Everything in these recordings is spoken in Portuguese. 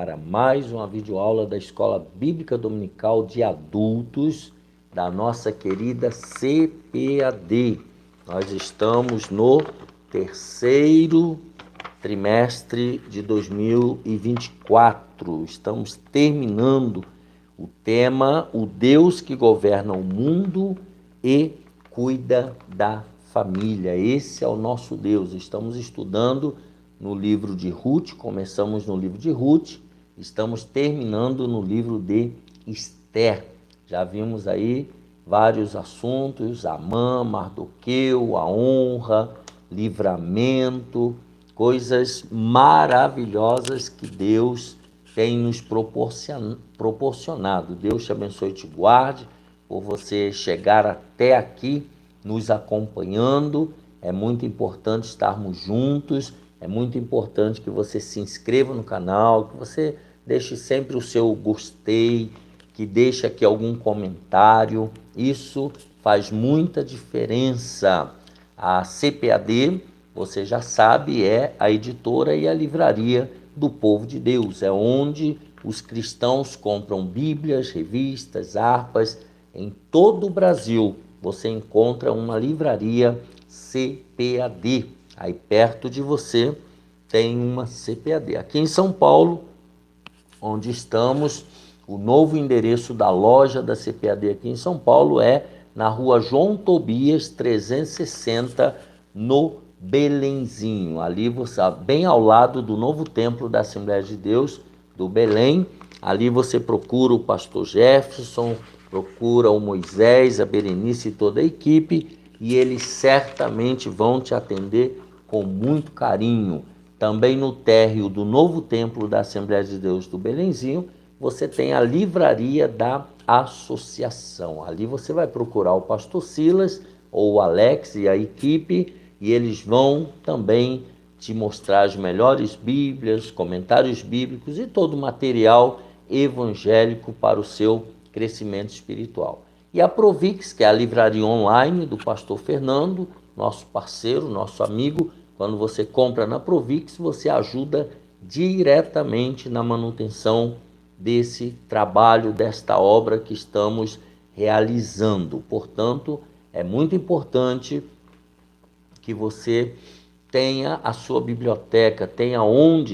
para mais uma videoaula da Escola Bíblica Dominical de Adultos da nossa querida CPAD. Nós estamos no terceiro trimestre de 2024. Estamos terminando o tema O Deus que governa o mundo e cuida da família. Esse é o nosso Deus. Estamos estudando no livro de Ruth, começamos no livro de Ruth, estamos terminando no livro de Esther. Já vimos aí vários assuntos: Amã, Mardoqueu, a honra, livramento, coisas maravilhosas que Deus tem nos proporcionado. Deus te abençoe e te guarde por você chegar até aqui nos acompanhando. É muito importante estarmos juntos, é muito importante que você se inscreva no canal, que você deixe sempre o seu gostei, que deixe aqui algum comentário. Isso faz muita diferença. A CPAD, você já sabe, é a editora e a livraria do povo de Deus. É onde os cristãos compram bíblias, revistas, harpas. Em todo o Brasil você encontra uma livraria CPAD. Aí perto de você tem uma CPAD. Aqui em São Paulo, onde estamos, o novo endereço da loja da CPAD aqui em São Paulo é na rua João Tobias 360, no Belenzinho. Ali você, bem ao lado do novo templo da Assembleia de Deus do Belém. Ali você procura o pastor Jefferson, procura o Moisés, a Berenice e toda a equipe, e eles certamente vão te atender com muito carinho. Também no térreo do novo templo da Assembleia de Deus do Belenzinho, você tem a livraria da associação. Ali você vai procurar o pastor Silas ou o Alex e a equipe, e eles vão também te mostrar as melhores bíblias, comentários bíblicos e todo o material evangélico para o seu crescimento espiritual. E a Provix, que é a livraria online do pastor Fernando, nosso parceiro, nosso amigo. Quando você compra na Provix, você ajuda diretamente na manutenção desse trabalho, desta obra que estamos realizando. Portanto, é muito importante que você tenha a sua biblioteca,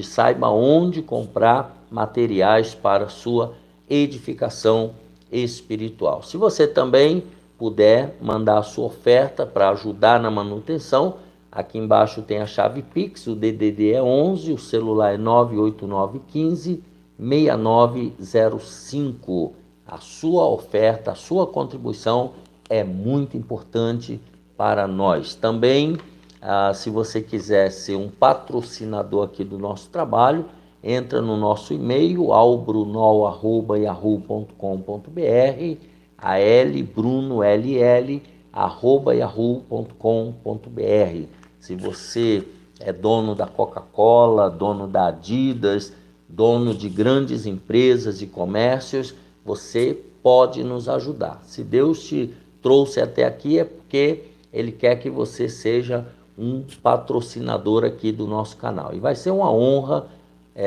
saiba onde comprar materiais para a sua edificação espiritual. Se você também puder mandar a sua oferta para ajudar na manutenção, aqui embaixo tem a chave Pix, o DDD é 11, o celular é 98915-6905. A sua oferta, a sua contribuição é muito importante para nós. Também, se você quiser ser um patrocinador aqui do nosso trabalho, entra no nosso e-mail, albrunol@yahoo.com.br, albrunol@yahoo.com.br. Se você é dono da Coca-Cola, dono da Adidas, dono de grandes empresas e comércios, você pode nos ajudar. Se Deus te trouxe até aqui, é porque Ele quer que você seja um patrocinador aqui do nosso canal. E vai ser uma honra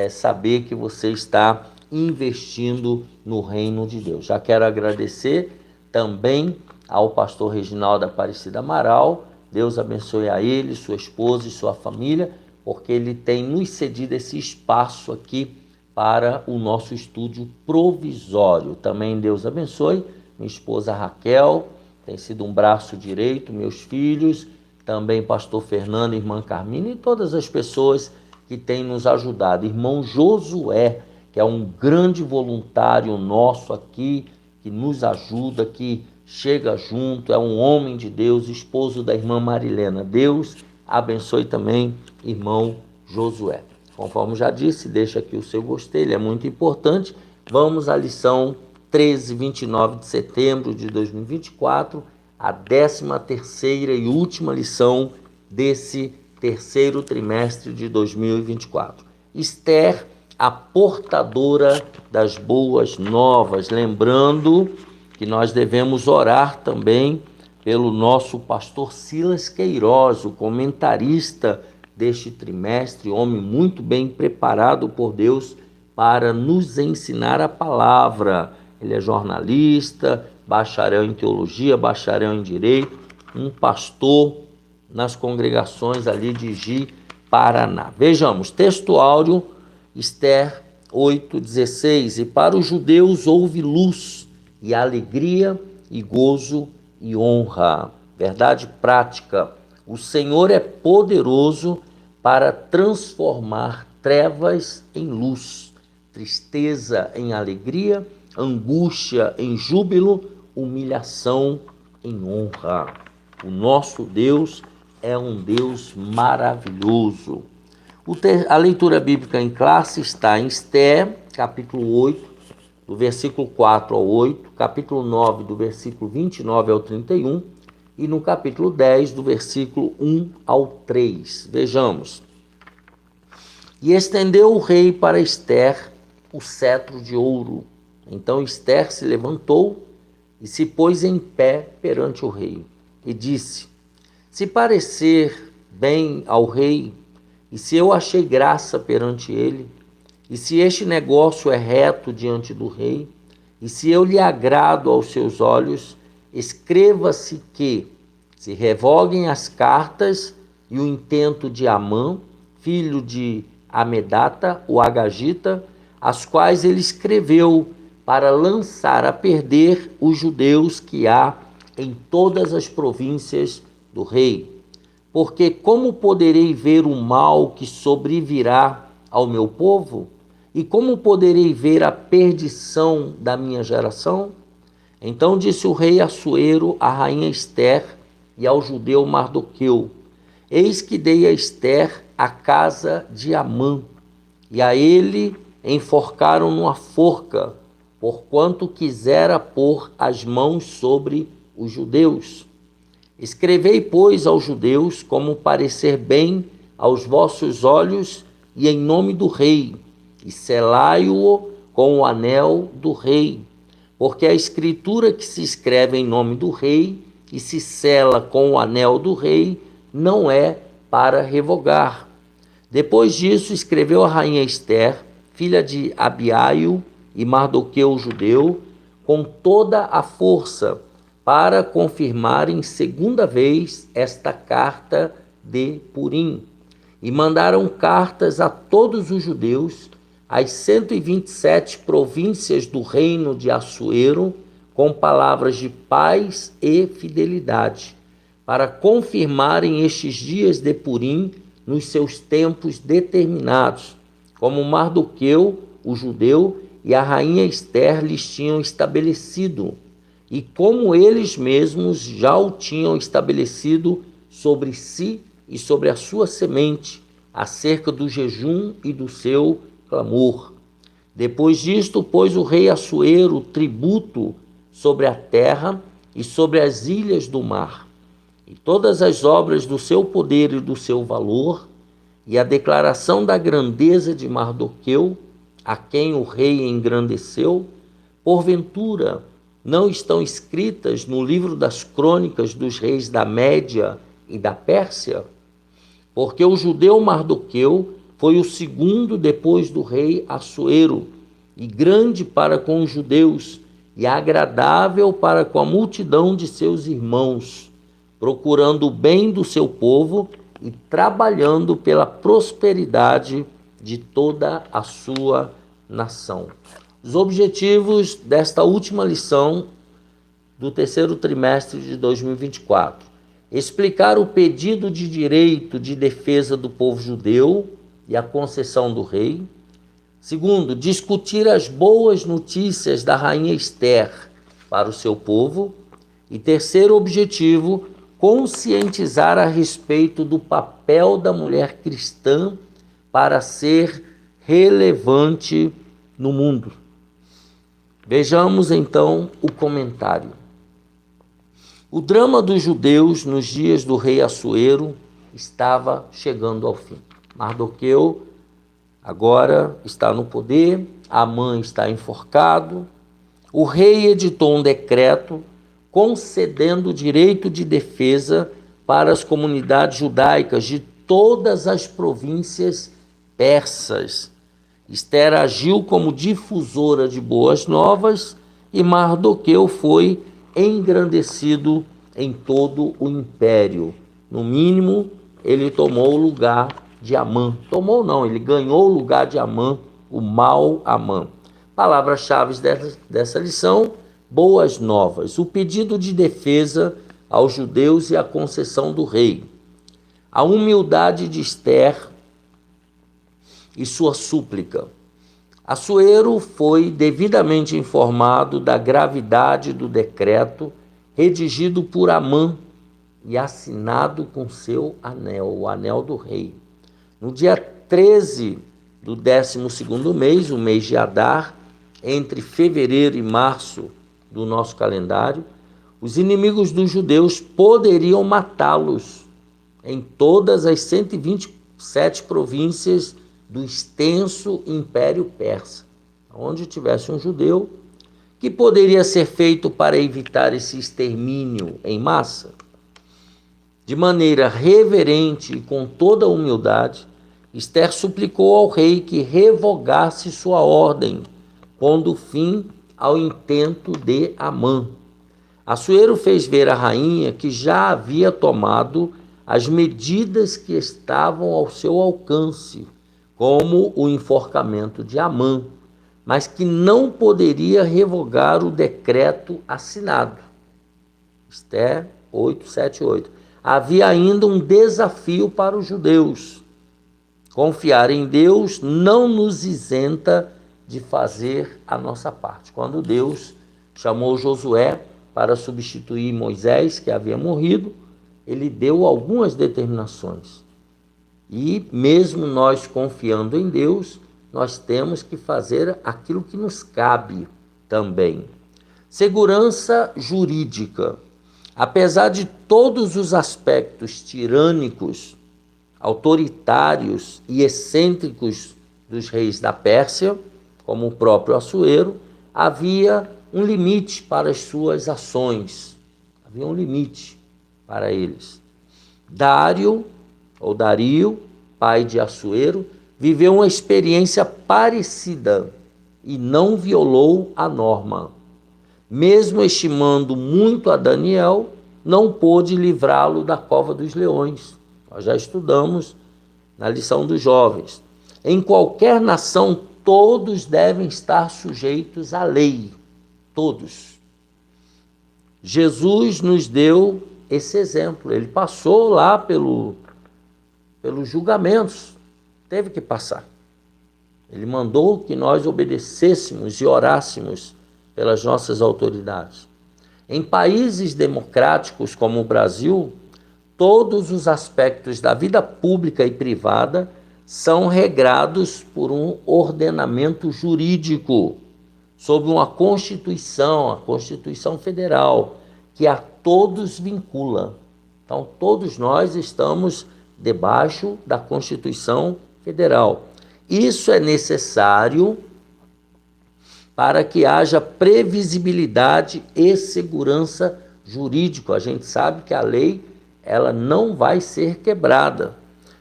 saber que você está investindo no reino de Deus. Já quero agradecer também ao pastor Reginaldo Aparecida Amaral. Deus abençoe a ele, sua esposa e sua família, porque ele tem nos cedido esse espaço aqui para o nosso estúdio provisório. Também Deus abençoe minha esposa Raquel, tem sido um braço direito, meus filhos, também pastor Fernando, irmã Carmina e todas as pessoas que têm nos ajudado. Irmão Josué, que é um grande voluntário nosso aqui, que nos ajuda, que chega junto, é um homem de Deus, esposo da irmã Marilena. Deus abençoe também irmão Josué. Conforme já disse, deixa aqui o seu gostei, ele é muito importante. Vamos à lição 1329 de setembro de 2024, a 13ª e última lição desse terceiro trimestre de 2024. Esther, a portadora das boas novas. Lembrando que nós devemos orar também pelo nosso pastor Silas Queiroz, o comentarista deste trimestre, homem muito bem preparado por Deus para nos ensinar a palavra. Ele é jornalista, bacharel em teologia, bacharel em direito, um pastor nas congregações ali de Ji, Paraná. Vejamos, texto áudio, Esther 8:16. E para os judeus houve luz e alegria e gozo e honra. Verdade prática. O Senhor é poderoso para transformar trevas em luz, tristeza em alegria, angústia em júbilo, humilhação em honra. O nosso Deus é um Deus maravilhoso. A leitura bíblica em classe está em Esther, capítulo 8, do versículo 4 ao 8, capítulo 9, do versículo 29 ao 31, e no capítulo 10, do versículo 1 ao 3. Vejamos. E estendeu o rei para Esther o cetro de ouro. Então Esther se levantou e se pôs em pé perante o rei, e disse: se parecer bem ao rei, e se eu achei graça perante ele, e se este negócio é reto diante do rei, e se eu lhe agrado aos seus olhos, escreva-se que se revoguem as cartas e o intento de Amã, filho de Amedata, o Agagita, as quais ele escreveu para lançar a perder os judeus que há em todas as províncias do rei. Porque como poderei ver o mal que sobrevirá ao meu povo? E como poderei ver a perdição da minha geração? Então disse o rei Assuero à rainha Esther e ao judeu Mardoqueu: eis que dei a Esther a casa de Amã, e a ele enforcaram numa forca, porquanto quisera pôr as mãos sobre os judeus. Escrevei, pois, aos judeus como parecer bem aos vossos olhos e em nome do rei, e selai-o com o anel do rei, porque a escritura que se escreve em nome do rei e se sela com o anel do rei não é para revogar. Depois disso, escreveu a rainha Esther, filha de Abiail, e Mardoqueu judeu, com toda a força, para confirmarem segunda vez esta carta de Purim. E mandaram cartas a todos os judeus, às 127 províncias do reino de Assuero, com palavras de paz e fidelidade, para confirmarem estes dias de Purim nos seus tempos determinados, como Mardoqueu, o judeu, e a rainha Esther lhes tinham estabelecido, e como eles mesmos já o tinham estabelecido sobre si e sobre a sua semente, acerca do jejum e do seu clamor. Depois disto, pôs o rei Assuero tributo sobre a terra e sobre as ilhas do mar, e todas as obras do seu poder e do seu valor, e a declaração da grandeza de Mardoqueu, a quem o rei engrandeceu, porventura não estão escritas no livro das crônicas dos reis da Média e da Pérsia? Porque o judeu Mardoqueu foi o segundo depois do rei Assuero, e grande para com os judeus, e agradável para com a multidão de seus irmãos, procurando o bem do seu povo e trabalhando pela prosperidade de toda a sua nação. Os objetivos desta última lição do terceiro trimestre de 2024: explicar o pedido de direito de defesa do povo judeu e a concessão do rei. Segundo, discutir as boas notícias da rainha Esther para o seu povo. E terceiro objetivo, conscientizar a respeito do papel da mulher cristã para ser relevante no mundo. Vejamos então o comentário. O drama dos judeus nos dias do rei Assuero estava chegando ao fim. Mardoqueu agora está no poder, Amã está enforcado. O rei editou um decreto concedendo o direito de defesa para as comunidades judaicas de todas as províncias persas. Esther agiu como difusora de boas novas e Mardoqueu foi engrandecido em todo o império. No mínimo, ele tomou o lugar de Amã. Tomou não, ele ganhou o lugar de Amã, o mau Amã. Palavras-chave dessa lição: boas novas. O pedido de defesa aos judeus e a concessão do rei. A humildade de Esther e sua súplica. Assuero foi devidamente informado da gravidade do decreto redigido por Amã e assinado com seu anel, o anel do rei. No dia 13 do 12º mês, o mês de Adar, entre fevereiro e março do nosso calendário, os inimigos dos judeus poderiam matá-los em todas as 127 províncias do extenso Império Persa. Onde tivesse um judeu, que poderia ser feito para evitar esse extermínio em massa? De maneira reverente e com toda a humildade, Esther suplicou ao rei que revogasse sua ordem, pondo fim ao intento de Amã. Assuero fez ver à rainha que já havia tomado as medidas que estavam ao seu alcance, como o enforcamento de Amã, mas que não poderia revogar o decreto assinado. Esther 8:7-8. Havia ainda um desafio para os judeus. Confiar em Deus não nos isenta de fazer a nossa parte. Quando Deus chamou Josué para substituir Moisés, que havia morrido, ele deu algumas determinações. E mesmo nós confiando em Deus, nós temos que fazer aquilo que nos cabe também. Segurança jurídica. Apesar de todos os aspectos tirânicos, autoritários e excêntricos dos reis da Pérsia, como o próprio Assuero, havia um limite para as suas ações. Havia um limite para eles. Dario, pai de Assuero, viveu uma experiência parecida e não violou a norma. Mesmo estimando muito a Daniel, não pôde livrá-lo da cova dos leões. Nós já estudamos na lição dos jovens. Em qualquer nação, todos devem estar sujeitos à lei. Todos. Jesus nos deu esse exemplo. Ele passou lá pelos julgamentos. Teve que passar. Ele mandou que nós obedecêssemos e orássemos pelas nossas autoridades. Em países democráticos como o Brasil, todos os aspectos da vida pública e privada são regrados por um ordenamento jurídico, sob uma Constituição, a Constituição Federal, que a todos vincula. Então, todos nós estamos debaixo da Constituição Federal. Isso é necessário para que haja previsibilidade e segurança jurídica. A gente sabe que a lei ela não vai ser quebrada.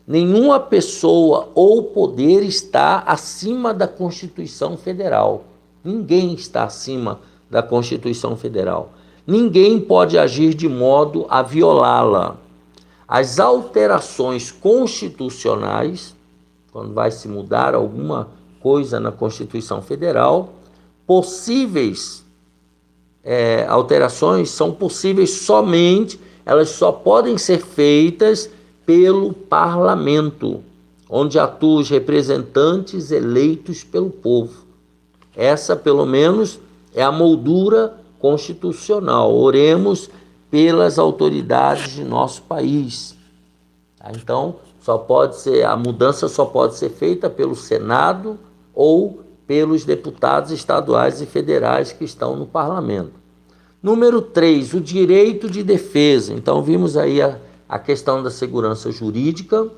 Nenhuma pessoa ou poder está acima da Constituição Federal. Ninguém está acima da Constituição Federal. Ninguém pode agir de modo a violá-la. As alterações constitucionais, quando vai se mudar alguma coisa na Constituição Federal, alterações são possíveis somente, elas só podem ser feitas pelo parlamento, onde atuam os representantes eleitos pelo povo. Essa, pelo menos, é a moldura constitucional. Oremos pelas autoridades de nosso país. Então, a mudança só pode ser feita pelo Senado ou pelos deputados estaduais e federais que estão no parlamento. Número 3, o direito de defesa. Então, vimos aí a questão da segurança jurídica.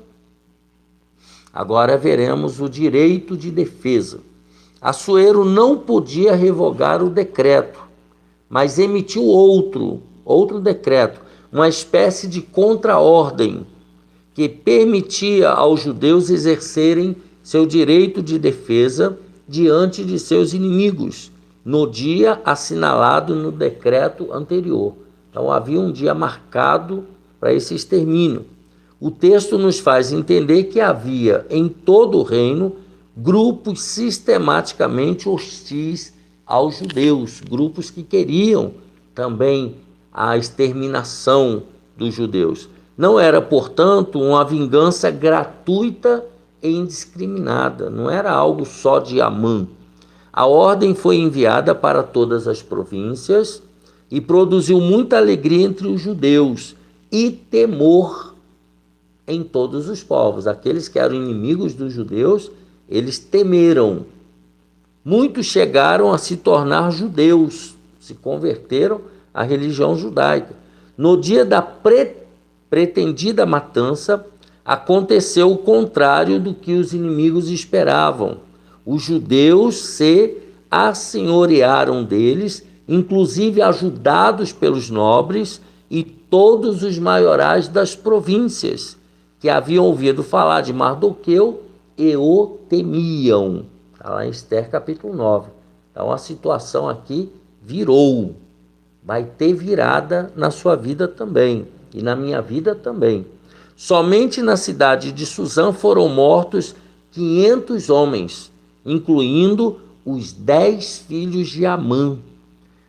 Agora veremos o direito de defesa. Assuero não podia revogar o decreto, mas emitiu outro decreto, uma espécie de contra-ordem, que permitia aos judeus exercerem seu direito de defesa diante de seus inimigos, no dia assinalado no decreto anterior. Então havia um dia marcado para esse extermínio. O texto nos faz entender que havia em todo o reino grupos sistematicamente hostis aos judeus, grupos que queriam também a exterminação dos judeus. Não era, portanto, uma vingança gratuita e indiscriminada, não era algo só de Amã. A ordem foi enviada para todas as províncias e produziu muita alegria entre os judeus e temor em todos os povos. Aqueles que eram inimigos dos judeus, eles temeram. Muitos chegaram a se tornar judeus, se converteram à religião judaica. No dia da pretendida matança, aconteceu o contrário do que os inimigos esperavam. Os judeus se assenhorearam deles, inclusive ajudados pelos nobres e todos os maiorais das províncias, que haviam ouvido falar de Mardoqueu e o temiam. Está lá em Esther capítulo 9. Então a situação aqui virou. Vai ter virada na sua vida também, e na minha vida também. Somente na cidade de Suzã foram mortos 500 homens, incluindo os 10 filhos de Amã.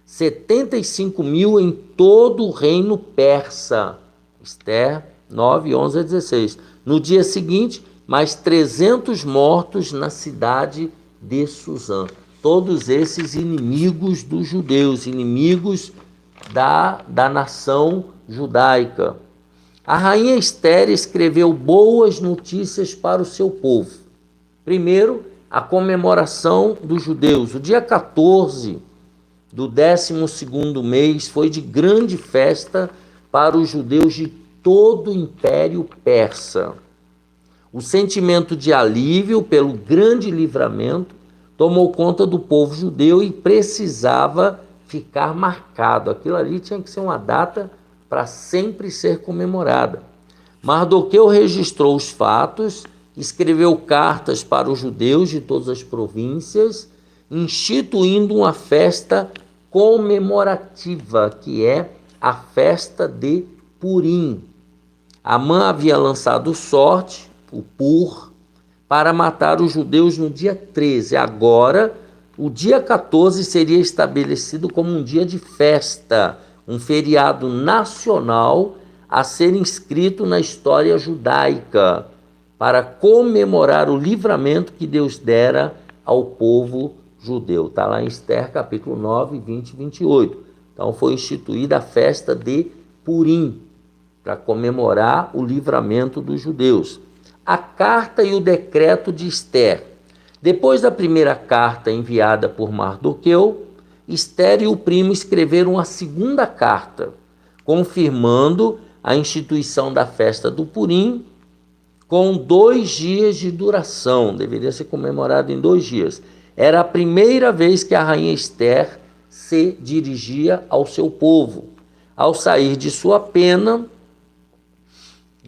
75.000 em todo o reino persa. Esther 9, 11 a 16. No dia seguinte, mais 300 mortos na cidade de Suzã. Todos esses inimigos dos judeus, inimigos da nação judaica. A rainha Esther escreveu boas notícias para o seu povo. Primeiro, a comemoração dos judeus. O dia 14 do 12º mês foi de grande festa para os judeus de todo o Império Persa. O sentimento de alívio pelo grande livramento tomou conta do povo judeu e precisava ficar marcado. Aquilo ali tinha que ser uma data para sempre ser comemorada. Mardoqueu registrou os fatos, escreveu cartas para os judeus de todas as províncias, instituindo uma festa comemorativa, que é a festa de Purim. Amã havia lançado sorte, o Pur, para matar os judeus no dia 13. Agora, o dia 14 seria estabelecido como um dia de festa, um feriado nacional a ser inscrito na história judaica, para comemorar o livramento que Deus dera ao povo judeu. Está lá em Esther, capítulo 9, 20 e 28. Então foi instituída a festa de Purim, para comemorar o livramento dos judeus. A carta e o decreto de Esther. Depois da primeira carta enviada por Mardoqueu, Esther e o primo escreveram a segunda carta, confirmando a instituição da festa do Purim com 2 dias de duração. Deveria ser comemorado em 2 dias. Era a primeira vez que a rainha Esther se dirigia ao seu povo. Ao sair de sua pena,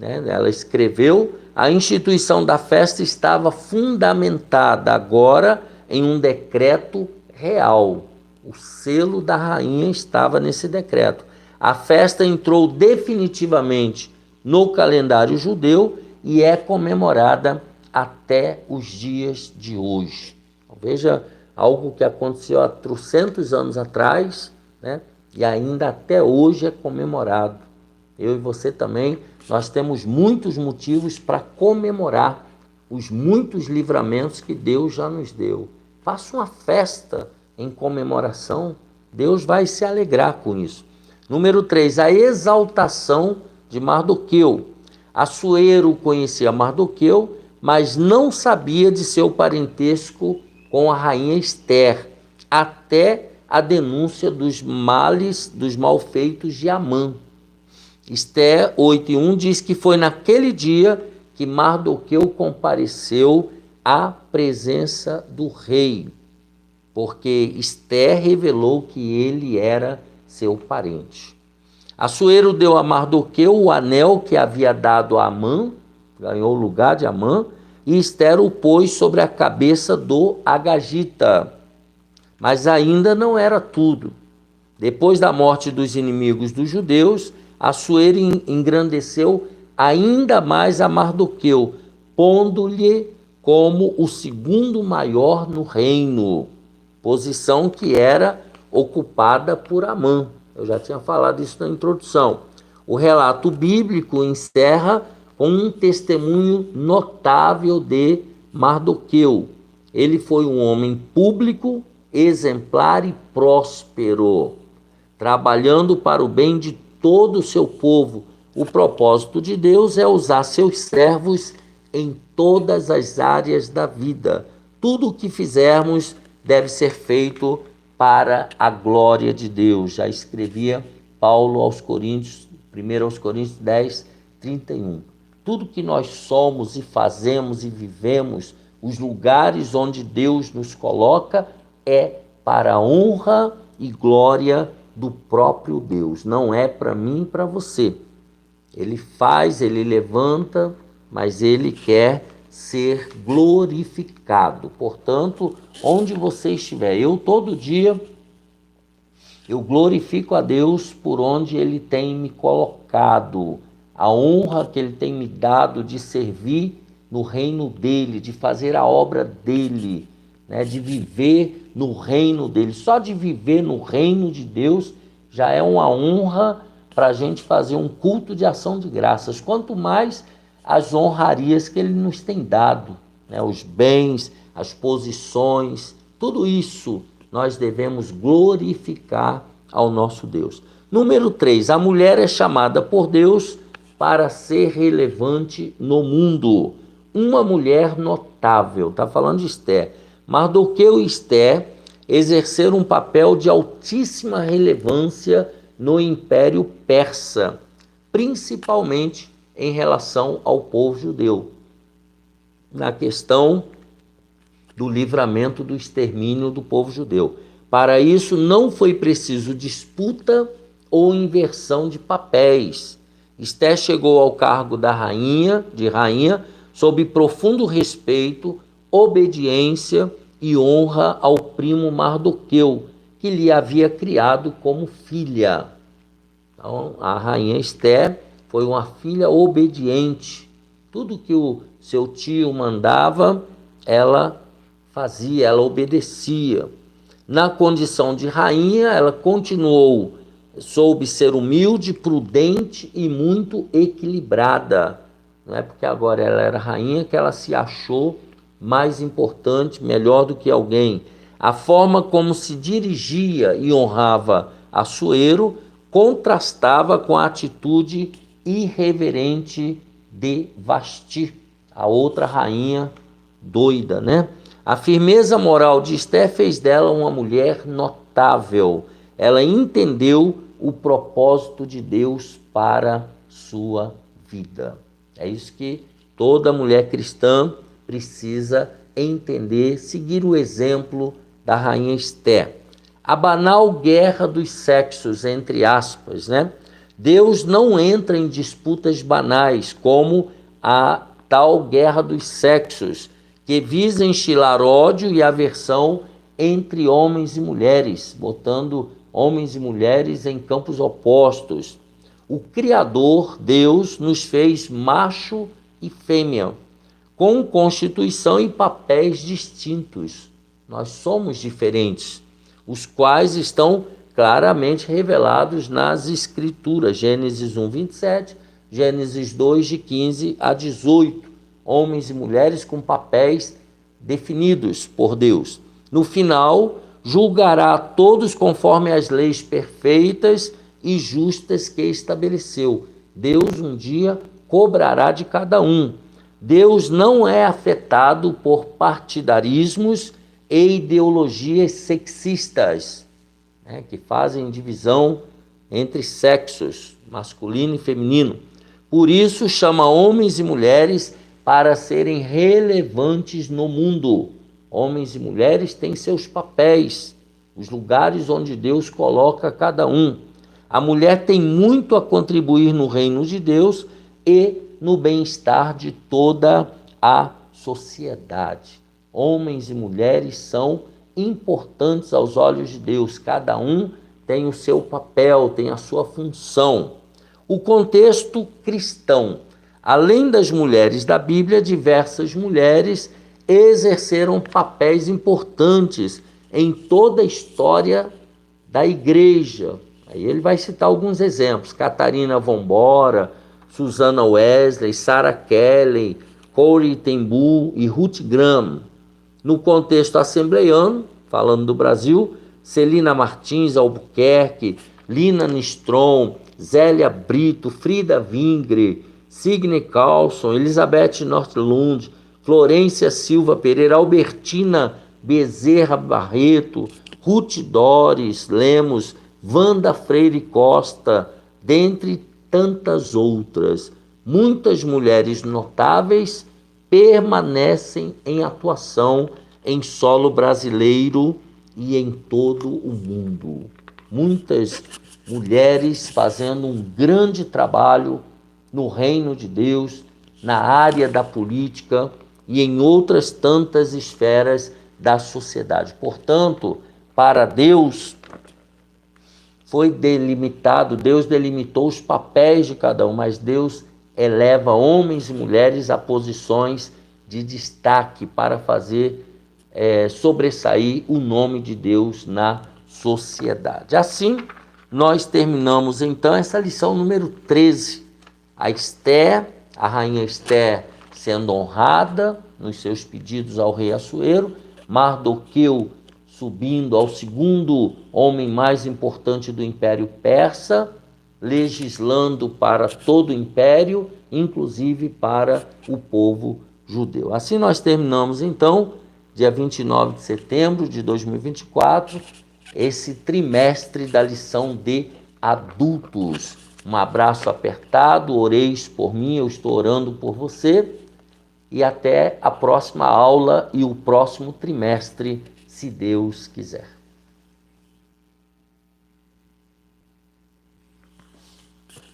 ela escreveu, a instituição da festa estava fundamentada agora em um decreto real. O selo da rainha estava nesse decreto. A festa entrou definitivamente no calendário judeu e é comemorada até os dias de hoje. Veja, algo que aconteceu há 300 anos atrás, e ainda até hoje é comemorado. Eu e você também, nós temos muitos motivos para comemorar os muitos livramentos que Deus já nos deu. Faça uma festa em comemoração, Deus vai se alegrar com isso. Número 3, a exaltação de Mardoqueu. Assuero conhecia Mardoqueu, mas não sabia de seu parentesco com a rainha Esther, até a denúncia dos males, dos malfeitos de Amã. Esther 8:1 diz que foi naquele dia que Mardoqueu compareceu à presença do rei, porque Esther revelou que ele era seu parente. Assuero deu a Mardoqueu o anel que havia dado a Amã, ganhou o lugar de Amã, e Esther o pôs sobre a cabeça do Agagita. Mas ainda não era tudo. Depois da morte dos inimigos dos judeus, Assuero engrandeceu ainda mais a Mardoqueu, pondo-lhe como o segundo maior no reino, posição que era ocupada por Amã. Eu já tinha falado isso na introdução. O relato bíblico encerra com um testemunho notável de Mardoqueu. Ele foi um homem público, exemplar e próspero, trabalhando para o bem de todo o seu povo. O propósito de Deus é usar seus servos em todas as áreas da vida. Tudo o que fizermos deve ser feito para a glória de Deus. Já escrevia Paulo aos Coríntios, 1 Coríntios 10, 31. Tudo que nós somos e fazemos e vivemos, os lugares onde Deus nos coloca, é para a honra e glória do próprio Deus. Não é para mim e para você. Ele faz, ele levanta, mas ele quer ser glorificado. Portanto, onde você estiver, todo dia, eu glorifico a Deus por onde ele tem me colocado, a honra que ele tem me dado de servir no reino dele, de fazer a obra dele, né, de viver no reino dele. Só de viver no reino de Deus já é uma honra para a gente fazer um culto de ação de graças. Quanto mais as honrarias que ele nos tem dado, né, os bens, as posições, tudo isso nós devemos glorificar ao nosso Deus. Número 3, a mulher é chamada por Deus para ser relevante no mundo. Uma mulher notável, está falando de Esther. Mardoqueu e Esther exerceram um papel de altíssima relevância no Império Persa, principalmente em relação ao povo judeu, na questão do livramento do extermínio do povo judeu. Para isso não foi preciso disputa ou inversão de papéis. Esther chegou ao cargo de rainha, sob profundo respeito, obediência e honra ao primo Mardoqueu, que lhe havia criado como filha. Então, a rainha Esther foi uma filha obediente. Tudo que o seu tio mandava, ela fazia, ela obedecia. Na condição de rainha, ela continuou, soube ser humilde, prudente e muito equilibrada. Não é porque agora ela era rainha que ela se achou mais importante, melhor do que alguém. A forma como se dirigia e honrava Assuero contrastava com a atitude irreverente de Vasti, a outra rainha doida, né? A firmeza moral de Esther fez dela uma mulher notável. Ela entendeu o propósito de Deus para sua vida. É isso que toda mulher cristã precisa entender, seguir o exemplo da rainha Esther. A banal guerra dos sexos, entre aspas, né? Deus não entra em disputas banais, como a tal guerra dos sexos, que visa instilar ódio e aversão entre homens e mulheres, botando homens e mulheres em campos opostos. O Criador, Deus, nos fez macho e fêmea, com constituição e papéis distintos. Nós somos diferentes, os quais estão claramente revelados nas Escrituras. Gênesis 1, 27, Gênesis 2, de 15 a 18. Homens e mulheres com papéis definidos por Deus. No final, julgará a todos conforme as leis perfeitas e justas que estabeleceu. Deus um dia cobrará de cada um. Deus não é afetado por partidarismos e ideologias sexistas, né, que fazem divisão entre sexos, masculino e feminino. Por isso, chama homens e mulheres para serem relevantes no mundo. Homens e mulheres têm seus papéis, os lugares onde Deus coloca cada um. A mulher tem muito a contribuir no reino de Deus e no bem-estar de toda a sociedade. Homens e mulheres são importantes aos olhos de Deus, cada um tem o seu papel, tem a sua função. O contexto cristão. Além das mulheres da Bíblia, diversas mulheres exerceram papéis importantes em toda a história da igreja. Aí ele vai citar alguns exemplos: Catarina von Bora, Susana Wesley, Sarah Kelly, Corrie ten Boom e Ruth Graham. No contexto assembleiano, falando do Brasil, Celina Martins Albuquerque, Lina Nistrom, Zélia Brito, Frida Vingre, Signe Carlson, Elizabeth Northland, Florência Silva Pereira, Albertina Bezerra Barreto, Ruth Doris Lemos, Wanda Freire Costa, dentre tantas outras. Muitas mulheres notáveis permanecem em atuação em solo brasileiro e em todo o mundo. Muitas mulheres fazendo um grande trabalho no reino de Deus, na área da política e em outras tantas esferas da sociedade. Portanto, para Deus foi delimitado, Deus delimitou os papéis de cada um, mas Deus eleva homens e mulheres a posições de destaque para fazer sobressair o nome de Deus na sociedade. Assim, nós terminamos então essa lição número 13. A Esther, a rainha Esther, sendo honrada nos seus pedidos ao rei Assuero, Mardoqueu subindo ao segundo homem mais importante do Império Persa, legislando para todo o Império, inclusive para o povo judeu. Assim nós terminamos então, dia 29 de setembro de 2024, esse trimestre da lição de adultos. Um abraço apertado, oreis por mim, eu estou orando por você, e até a próxima aula e o próximo trimestre, se Deus quiser.